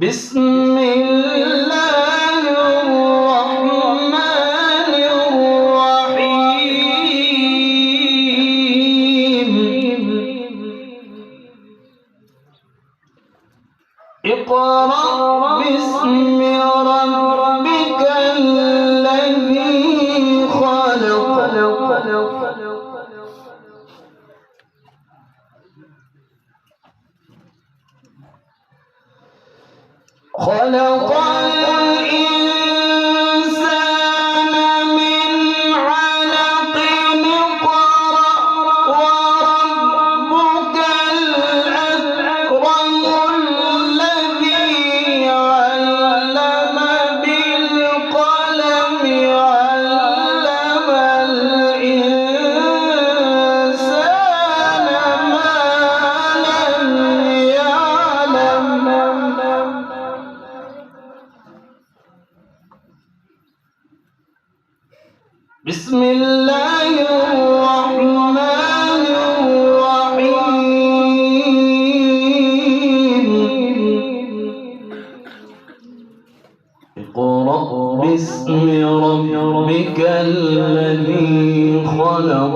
بسم الله الرحمن الرحيم اقرأ باسم ربك الذي خلق خلق الإنسان من علق اقرأ وربك الأكرم الذي علم بالقلم علم الإنسان ما لم يعلم بسم الله الرحمن الرحيم اقرأ باسم ربك الذي خلق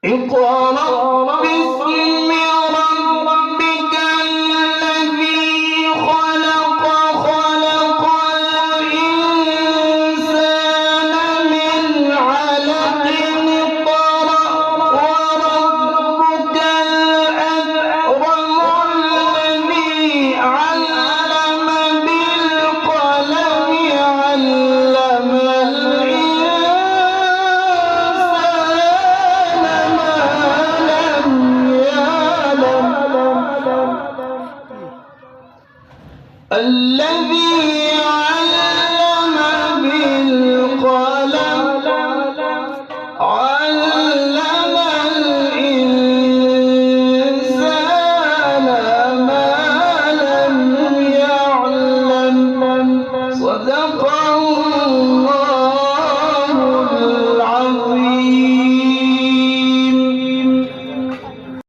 اقرأ باسم ربك الذي خلق خلق الإنسان من علق اقرأ وربك الأكرم الذي علم بالقلم علم الذي